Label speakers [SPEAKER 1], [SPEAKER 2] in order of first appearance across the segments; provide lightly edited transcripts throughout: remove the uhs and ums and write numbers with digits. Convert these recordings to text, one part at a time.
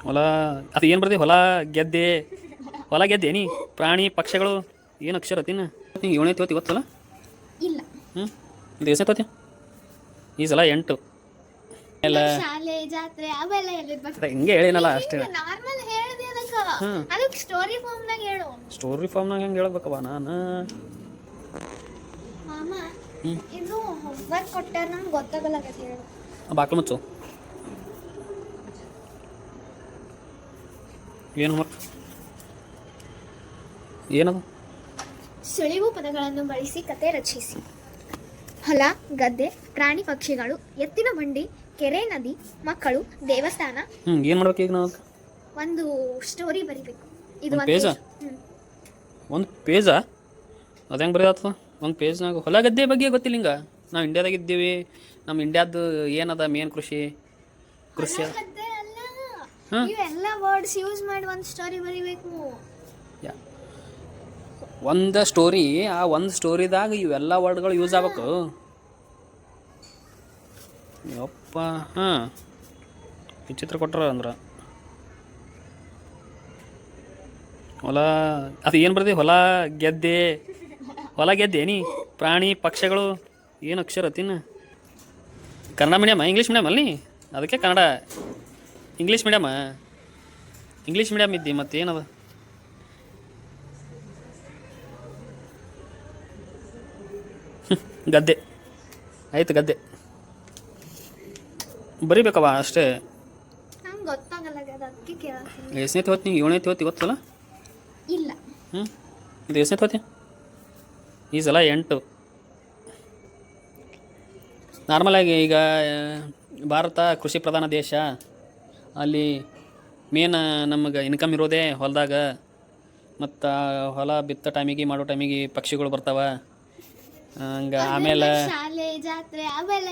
[SPEAKER 1] ಹೊಲ ಅದು ಏನು ಬರ್ದಿ ಹೊಲ ಗೆದ್ದೆ ಹೊಲ ಗೆದ್ದೆ ನೀ ಪ್ರಾಣಿ ಪಕ್ಷಿಗಳು ಏನು ಅಕ್ಷರ ತಿನ್ನ ನೀವು ಏಳನೇ ತೋತಿ ಗೊತ್ತಲ್ಲ
[SPEAKER 2] ಇಲ್ಲ.
[SPEAKER 1] ಇದು ಎಷ್ಟನೇ ತೋತಿ ಈ ಸಲ 8 ಎಲ್ಲ
[SPEAKER 2] ಶಾಲೆ ಜಾತ್ರೆ ಅವೆಲ್ಲ
[SPEAKER 1] ಹಿಂಗೆ ಹೇಳಿನಲ್ಲ ಅಷ್ಟೇ.
[SPEAKER 2] ನಾರ್ಮಲ್ ಹೇಳಿದೆ ಅದಕ್ಕೆ ಸ್ಟೋರಿ ಫಾರ್ಮ್ನಾಗ ಹೇಳು.
[SPEAKER 1] ಸ್ಟೋರಿ ಫಾರ್ಮ್ನಾಗ ಹೆಂಗೆ ಹೇಳ್ಬೇಕವ ನಾನು
[SPEAKER 2] ಮಾಮ ಇದು ಹೋಮ್ವರ್ಕ್ ಕೊಟ್ಟಾರ ನಂಗೆ ಗೊತ್ತಾಗಲ್ಲ ಹೇಳು.
[SPEAKER 1] ಬಾಕ್ಲು ಮುಚ್ಚು. ಏನು ಹೋಮ್ವರ್ಕ್ ಏನದು?
[SPEAKER 2] ಸುಳಿವು ಪದಗಳನ್ನು ಬಳಸಿ ಕತೆ ರಚಿಸಿ. ಹೊಲ, ಗದ್ದೆ, ಪ್ರಾಣಿ ಪಕ್ಷಿಗಳು, ಎತ್ತಿನ ಬಂಡಿ, ಕೆರೆ, ನದಿ, ಮಕ್ಕಳು, ದೇವಸ್ಥಾನ.
[SPEAKER 1] ಏನು ಮಾಡ್ಬೇಕು ಈಗ ನಾವು?
[SPEAKER 2] ಒಂದು ಸ್ಟೋರಿ ಬರಿಬೇಕು. ಇದು
[SPEAKER 1] ಒಂದು ಪೇಜಾ? ಒಂದು ಪೇಜಾ? ಅದು ಹೆಂಗೆ ಬರೆಯತ್ತ ಒಂದು ಪೇಜ್ನಾಗ? ಹೊಲ ಗದ್ದೆ ಬಗ್ಗೆ ಗೊತ್ತಿಲ್ಲ ಹಿಂಗೆ. ನಾವು ಇಂಡಿಯಾದಾಗ ಇದ್ದೀವಿ, ನಮ್ಮ ಇಂಡಿಯಾದ್ದು ಏನದ ಮೇನ್ ಕೃಷಿ
[SPEAKER 2] ಎಲ್ಲ ವರ್ಡ್ಸ್ ಯೂಸ್ ಮಾಡಿ ಒಂದು ಸ್ಟೋರಿ ಬರಿಬೇಕು.
[SPEAKER 1] ಒಂದು ಸ್ಟೋರಿ, ಆ ಒಂದು ಸ್ಟೋರಿದಾಗ ಇವೆಲ್ಲ ವರ್ಡ್ಗಳು ಯೂಸ್ ಆಗ್ಬೇಕು. ಯಪ್ಪ ಹಾಂ ವಿಚಿತ್ರ ಕೊಟ್ರ ಅಂದ್ರೆ ಹೊಲ ಅದು ಏನು ಬರ್ದಿ ಹೊಲ ಗೆದ್ದೆ ನೀ ಪ್ರಾಣಿ ಪಕ್ಷಿಗಳು ಏನು ಅಕ್ಷರ ತಿನ್ನ. ಕನ್ನಡ ಮೀಡಿಯಮ್ಮ ಇಂಗ್ಲೀಷ್ ಮೀಡಿಯಮ್ ಅಲ್ಲಿ? ಅದಕ್ಕೆ ಕನ್ನಡ ಇಂಗ್ಲೀಷ್ ಮೀಡಿಯಮ್ ಇದ್ದಿ ಮತ್ತೇನದ? ಗದ್ದೆ ಆಯ್ತು, ಗದ್ದೆ ಬರಿಬೇಕವ ಅಷ್ಟೇ.
[SPEAKER 2] ನಂಗೆ ಗೊತ್ತಾಗಲ್ಲ ಅದಕ್ಕೆ ಕೇಳ್ತೀನಿ.
[SPEAKER 1] ಎಷ್ಟನೇ ತೋತಿ ನೀವು? 7ನೇ ತೋತಿ ಗೊತ್ತಲ್ಲ?
[SPEAKER 2] ಇಲ್ಲ.
[SPEAKER 1] ಇದು ಎಷ್ಟನೇ ತೋತಿ? ಈ ಸಲ 8. ನಾರ್ಮಲಾಗಿ ಈಗ ಭಾರತ ಕೃಷಿ ಪ್ರಧಾನ ದೇಶ, ಅಲ್ಲಿ ಮೇನ್ ನಮಗೆ ಇನ್ಕಮ್ ಇರೋದೇ ಹೊಲದಾಗ. ಮತ್ತು ಹೊಲ ಬಿತ್ತೋ ಟೈಮಿಗೆ ಮಾಡೋ ಟೈಮಿಗೆ ಪಕ್ಷಿಗಳು ಬರ್ತಾವೆ ಹಂಗೆ. ಆಮೇಲೆ
[SPEAKER 2] ಶಾಲೆ ಜಾತ್ರೆ ಅವೆಲ್ಲ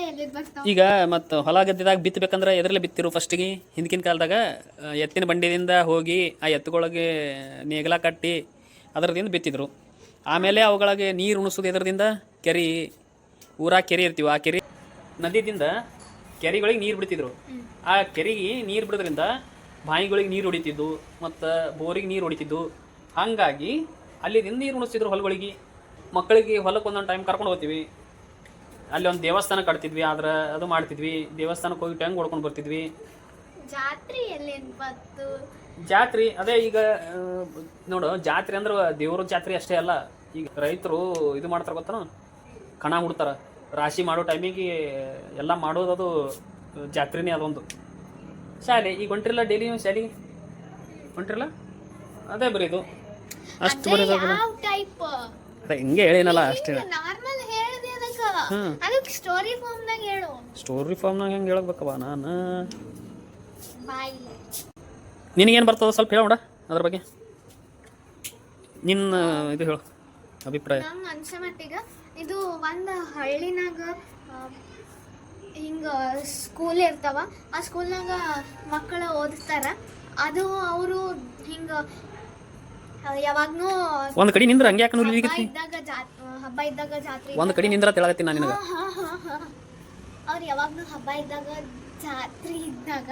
[SPEAKER 1] ಈಗ ಮತ್ತು ಹೊಲ ಗದ್ದೆದಾಗ ಬಿತ್ತಬೇಕಂದ್ರೆ ಎದರಲ್ಲೇ ಬಿತ್ತಿರು ಫಸ್ಟಿಗೆ? ಹಿಂದಿನ ಕಾಲದಾಗ ಎತ್ತಿನ ಬಂಡಿಯಿಂದ ಹೋಗಿ ಆ ಎತ್ತುಗಳಿಗೆ ನೇಗಲ ಕಟ್ಟಿ ಅದರದಿಂದ ಬಿತ್ತಿದ್ರು. ಆಮೇಲೆ ಅವುಗಳಿಗೆ ನೀರು ಉಣಿಸೋದು ಎದರದಿಂದ? ಕೆರೆ, ಊರಾಗ ಕೆರೆ ಇರ್ತೀವಿ, ಆ ಕೆರೆ ನದಿದಿಂದ ಕೆರೆಗಳಿಗೆ ನೀರು ಬಿಡ್ತಿದ್ರು. ಆ ಕೆರೆಗೆ ನೀರು ಬಿಡೋದ್ರಿಂದ ಬಾವಿಗಳಿಗೆ ನೀರು ಹೊಡಿತಿದ್ದು ಮತ್ತು ಬೋರಿಗೆ ನೀರು ಹೊಡಿತಿದ್ದು. ಹಾಗಾಗಿ ಅಲ್ಲಿದಿಂದ ನೀರು ಉಣಿಸ್ತಿದ್ರು ಹೊಲಗಳಿಗೆ. ಮಕ್ಕಳಿಗೆ ಹೊಲಕ್ಕೆ ಒಂದೊಂದು ಟೈಮ್ ಕರ್ಕೊಂಡು ಹೋಗ್ತೀವಿ, ಅಲ್ಲಿ ಒಂದು ದೇವಸ್ಥಾನ ಕಟ್ತಿದ್ವಿ, ಆದ್ರೆ ಅದು ಮಾಡ್ತಿದ್ವಿ. ದೇವಸ್ಥಾನಕ್ಕೆ ಹೋಗಿ ಟೈಮ್ ಹೊಡ್ಕೊಂಡು ಬರ್ತಿದ್ವಿ. ಜಾತ್ರೆ ಅದೇ ಈಗ ನೋಡು, ಜಾತ್ರೆ ಅಂದ್ರೆ ದೇವ್ರ ಜಾತ್ರೆ ಅಷ್ಟೇ ಅಲ್ಲ. ಈಗ ರೈತರು ಇದು ಮಾಡ್ತಾರೆ ಗೊತ್ತಾನ, ಕಣ ಮುಡ್ತಾರೆ. ರಾಶಿ ಮಾಡೋ ಟೈಮಿಗೆ ಎಲ್ಲ ಮಾಡೋದದು ಜಾತ್ರೆನೇ ಅದೊಂದು. ಶಾಲೆ ಈಗ ಹೊಂಟ್ರಿಲ್ಲ, ಡೈಲಿ ನೀವು ಶಾಲೆಗೆ ಹೊಂಟ್ರಿಲ್ಲ? ಅದೇ ಬರೀದು ಅಷ್ಟು ಬರೀದು. ಅದೇ ಹಿಂಗೆ ಹೇಳಿನಲ್ಲ ಅಷ್ಟೇ. ಸ್ಟೋರಿ ಫಾರ್ಮ್ನಾಗ ಹೆಂಗೆ ಹೇಳ್ಬೇಕವ ನಾನು? ನಿನಗೇನು ಬರ್ತದ ಸ್ವಲ್ಪ ಹೇಳೋಣ ಅದ್ರ ಬಗ್ಗೆ, ನಿನ್ನ ಇದು ಹೇಳು ಅಭಿಪ್ರಾಯ.
[SPEAKER 2] ನಂಗೆ ಅನ್ಸೋ ಮಟ್ಟಿಗೆ ಇದು ಒಂದು ಹಳ್ಳಿನಾಗ ಹಿಂಗೆ ಸ್ಕೂಲ್ ಇರ್ತಾವ. ಆ ಸ್ಕೂಲ್ನಾಗ ಮಕ್ಕಳು ಓದಿಸ್ತಾರ. ಅದು ಅವರು ಹಿಂಗೆ ಯಾವಾಗ್ನೂ
[SPEAKER 1] ಒಂದು ಕಡೆ ನಿಂದ್ರ ಹಂಗೆ ಯಾಕೆ
[SPEAKER 2] ಹಬ್ಬ ಇದ್ದಾಗ ಜಾತ್ರೆ
[SPEAKER 1] ಒಂದು ಕಡೆ ನಿಂದ್ರ ತಿಳಗತ್ತೀನಿ ನಾನು ನಿನಗೆ.
[SPEAKER 2] ಅವ್ರು ಯಾವಾಗ್ನೂ ಹಬ್ಬ ಇದ್ದಾಗ ಜಾತ್ರೆ ಇದ್ದಾಗ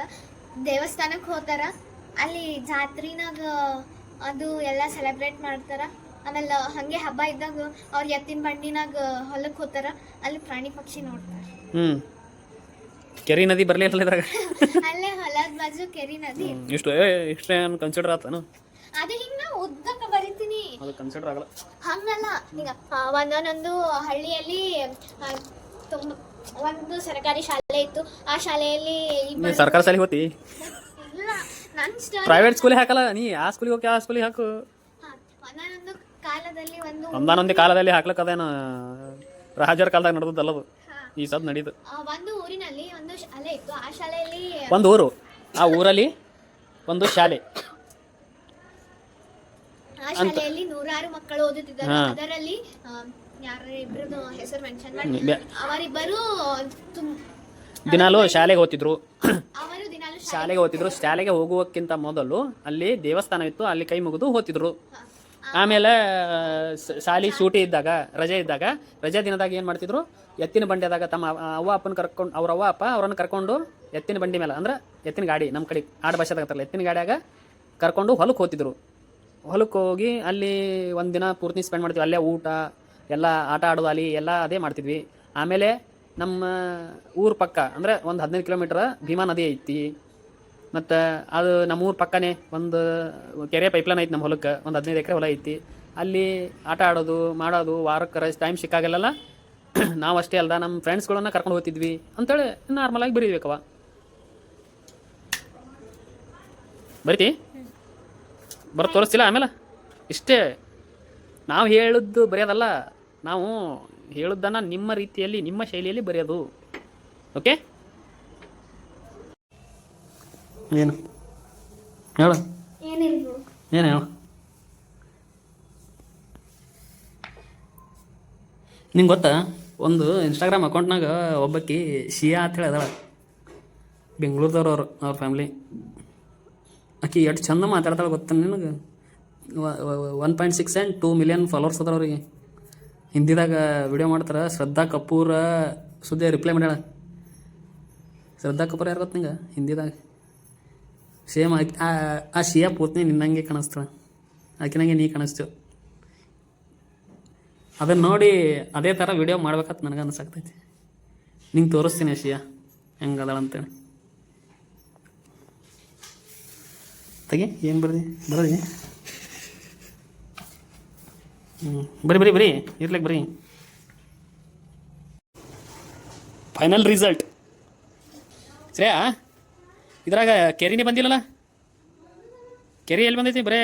[SPEAKER 2] ದೇವಸ್ಥಾನಕ್ಕೆ ಹೋಗ್ತಾರ. ಅಲ್ಲಿ ಜಾತ್ರಿನಾಗ ಅದು ಎಲ್ಲ ಸೆಲೆಬ್ರೇಟ್ ಮಾಡ್ತಾರ. ಆಮೇಲೆ ಹಾಗೆ ಹಬ್ಬ ಇದ್ದಾಗ ಅವ್ರು ಎತ್ತಿನ ಬಂಡಿನಾಗ ಹೊಲಕ್ಕೆ ಹೋಗ್ತಾರ. ಅಲ್ಲಿ ಪ್ರಾಣಿ ಪಕ್ಷಿ ನೋಡ್ತಾರೆ.
[SPEAKER 1] ಕೆರಿ ನದಿ ಬರಲಿಲ್ಲ ಇದ್ರಾಗ?
[SPEAKER 2] ಅಲ್ಲೇ ಹೊಲದ ಬಾಜು ಕೆರಿ ನದಿ.
[SPEAKER 1] ಇಷ್ಟೇ ಕನ್ಸಿಡರ್ ಆತನು?
[SPEAKER 2] ಅದು ಹಿಂಗೆ ನಾ ಉದ್ದಕ್ಕೆ ಬರಿತೀನಿ,
[SPEAKER 1] ಅದು ಕನ್ಸಿಡರ್ ಆಗಲ್ಲ.
[SPEAKER 2] ಹಂಗಲ್ಲ. ಈಗ ಒಂದೊಂದೊಂದು ಹಳ್ಳಿಯಲ್ಲಿ ಒಂದು ಸರ್ಕಾರಿ ಶಾಲೆ ಇತ್ತು. ಆ ಶಾಲೆಯಲ್ಲಿ
[SPEAKER 1] ಸರ್ಕಾರಿ ಶಾಲೆಗೆ ಹೋತಿ?
[SPEAKER 2] ಇಲ್ಲ, ನನ್ನ
[SPEAKER 1] ಪ್ರೈವೇಟ್ ಸ್ಕೂಲಿಗೆ ಹಾಕಲ್ಲ ನೀ. ಆ ಸ್ಕೂಲಿಗೆ ಹೋಗಿ ಆ ಸ್ಕೂಲಿಗೆ ಹಾಕು. ಒಂದಾನೊಂದೇ ಕಾಲದಲ್ಲಿ ಹಾಕ್ಲಕ್ಕದೇನು ರಾಜರ ಕಾಲದಾಗ ನಡೆದಲ್ಲದು, ಈ ಸದ್ ನಡೀತು.
[SPEAKER 2] ಒಂದು ಊರಿನಲ್ಲಿ ಒಂದು ಶಾಲೆ ಇತ್ತು. ಆ ಶಾಲೆಯಲ್ಲಿ
[SPEAKER 1] ಒಂದು ಊರು, ಆ ಊರಲ್ಲಿ ಒಂದು ಶಾಲೆ.
[SPEAKER 2] ಆ ಶಾಲೆಯಲ್ಲಿ 100 ಮಕ್ಕಳು ಓದುತ್ತಿದ್ದರು. ಅದರಲ್ಲಿ ಯಾರಿಬ್ರದ್ದು ಹೆಸರು ಮೆನ್ಷನ್ ಮಾಡಿ ಅವರಿಬ್ಬರು
[SPEAKER 1] ದಿನಾಲು ಶಾಲೆಗೆ ಹೋಗ್ತಿದ್ರು. ಶಾಲೆಗೆ ಹೋಗುವಕ್ಕಿಂತ ಮೊದಲು ಅಲ್ಲಿ ದೇವಸ್ಥಾನ ಇತ್ತು, ಅಲ್ಲಿ ಕೈ ಮುಗಿದು ಹೋಗ್ತಿದ್ರು. ಆಮೇಲೆ ಶಾಲೆ ಸೂಟಿ ಇದ್ದಾಗ, ರಜೆ ದಿನದಾಗ ಏನು ಮಾಡ್ತಿದ್ರು? ಎತ್ತಿನ ಬಂಡಿಯಾದಾಗ ತಮ್ಮ ಅವ್ವ ಅಪ್ಪನ ಕರ್ಕೊಂಡು, ಅವ್ರ ಅವ್ವ ಅಪ್ಪ ಅವರನ್ನು ಕರ್ಕೊಂಡು ಎತ್ತಿನ ಬಂಡಿ ಮೇಲೆ ಅಂದ್ರೆ ಎತ್ತಿನ ಗಾಡಿ ನಮ್ಮ ಕಡೆ ಆಡು ಭಾಷೆ ತಗತ್ತಾರಲ್ಲ ಎತ್ತಿನ ಗಾಡಿಯಾಗ ಕರ್ಕೊಂಡು ಹೊಲಕ್ಕೆ ಹೋಗ್ತಿದ್ರು. ಹೊಲಕ್ಕೆ ಹೋಗಿ ಅಲ್ಲಿ ಒಂದು ದಿನ ಪೂರ್ತಿ ಸ್ಪೆಂಡ್ ಮಾಡ್ತೀವಿ. ಅಲ್ಲೇ ಊಟ ಎಲ್ಲ ಆಟ ಆಡೋದು ಅಲ್ಲಿ ಎಲ್ಲ ಅದೇ ಮಾಡ್ತಿದ್ವಿ. ಆಮೇಲೆ ನಮ್ಮ ಊರ ಪಕ್ಕ ಅಂದರೆ ಒಂದು 15 ಕಿಲೋಮೀಟ್ರ್ ಭೀಮಾ ನದಿ ಐತಿ. ಮತ್ತು ಅದು ನಮ್ಮ ಊರ ಪಕ್ಕನೇ ಒಂದು ಕೆರೆ ಪೈಪ್ಲೈನ್ ಐತಿ. ನಮ್ಮ ಹೊಲಕ್ಕೆ ಒಂದು 15 ಎಕರೆ ಹೊಲ ಐತಿ. ಅಲ್ಲಿ ಆಟ ಆಡೋದು ಮಾಡೋದು ವಾರಕ್ಕೆ ಟೈಮ್ ಸಿಕ್ಕಾಗೆಲ್ಲ ನಾವು ಅಷ್ಟೇ ಅಲ್ದ ನಮ್ಮ ಫ್ರೆಂಡ್ಸ್ಗಳನ್ನ ಕರ್ಕೊಂಡು ಹೋಗ್ತಿದ್ವಿ ಅಂತೇಳಿ ನಾರ್ಮಲಾಗಿ ಬರೀಬೇಕವ. ಬರಿತಿ ಬರೋ ತೋರಿಸ್ತಿಲ್ಲ ಆಮೇಲೆ ಇಷ್ಟೇ. ನಾವು ಹೇಳಿದ್ದು ಬರೆಯೋದಲ್ಲ, ನಾವು ಹೇಳೋದನ್ನು ನಿಮ್ಮ ರೀತಿಯಲ್ಲಿ ನಿಮ್ಮ ಶೈಲಿಯಲ್ಲಿ ಬರೆಯೋದು. ಓಕೆ, ಏನು ಹೇಳು, ಏನು ಹೇಳು. ನಿಂಗೆ ಗೊತ್ತಾ, ಒಂದು ಇನ್ಸ್ಟಾಗ್ರಾಮ್ ಅಕೌಂಟ್ನಾಗ ಒಬ್ಬಾಕಿ ಶಿಯಾ ಅಂತೇಳಿ ಅದಾಳ, ಬೆಂಗಳೂರದವ್ರು ಅವ್ರ ಫ್ಯಾಮ್ಲಿ. ಆಕಿ ಎಷ್ಟು ಚಂದ ಮಾತಾಡ್ತಾಳೆ ಗೊತ್ತ ನಿನಗೆ. 1.6 and 2 million ಫಾಲೋವರ್ಸ್ ಅದಾರ ಅವ್ರಿಗೆ. ಹಿಂದಿದಾಗ ವಿಡಿಯೋ ಮಾಡ್ತಾರೆ. ಶ್ರದ್ಧಾ ಕಪೂರ್ ಸುದ್ದಿ ರಿಪ್ಲೈ ಮಾಡ್ಯಾಳ. ಶ್ರದ್ಧಾ ಕಪೂರ್ ಯಾರು ಗೊತ್ತ ನಿಂಗೆ? ಹಿಂದಿದಾಗ ಸೇಮ್ ಆಕಿ ಆ ಶಿಯಾ ಪೂರ್ತಿ ನಿನ್ನಂಗೆ ಕಾಣಿಸ್ತಾಳೆ. ಆಕಿನಂಗೆ ನೀ ಕಾಣಿಸ್ತೀವಿ. ಅದನ್ನು ನೋಡಿ ಅದೇ ಥರ ವಿಡಿಯೋ ಮಾಡ್ಬೇಕಂತ ನನಗೆ ಅನ್ಸಾಕ್ತೈತಿ. ನಿಂಗೆ ತೋರಿಸ್ತೀನಿ ಶಿಯಾ ಹೆಂಗೆ ಅದಾಳ ಅಂತೇಳಿ. ತೆಗಿ, ಏನು ಬರ್ದಿ ಬರೀ ಇರ್ಲಿಕ್ಕೆ ಬರೀ. ಫೈನಲ್ ರಿಸಲ್ಟ್ ಶ್ರೇಯಾ, ಇದ್ರಾಗ ಕೆರಿನೇ ಬಂದಿಲ್ಲಲ್ಲ. ಕೆರೆ ಎಲ್ಲಿ ಬಂದೈತಿ? ಬರೇ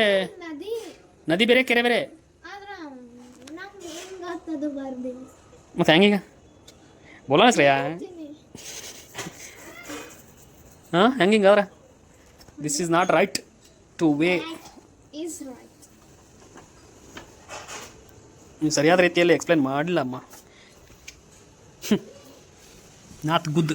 [SPEAKER 1] ನದಿ ಬೇರೆ ಕೆರೆ ಬೇರೆ. ಮತ್ತೆ ಹೆಂಗೀಗ ಬೋಲೋಣ ಶ್ರೇಯಾ? ಹಾಂ, ಹೆಂಗಿಂಗಾದ್ರೆ this is not right to way. ನೀವು ಸರಿಯಾದ ರೀತಿಯಲ್ಲಿ ಎಕ್ಸ್ಪ್ಲೇನ್ ಮಾಡಲಿಲ್ಲ ಅಮ್ಮ. Not good.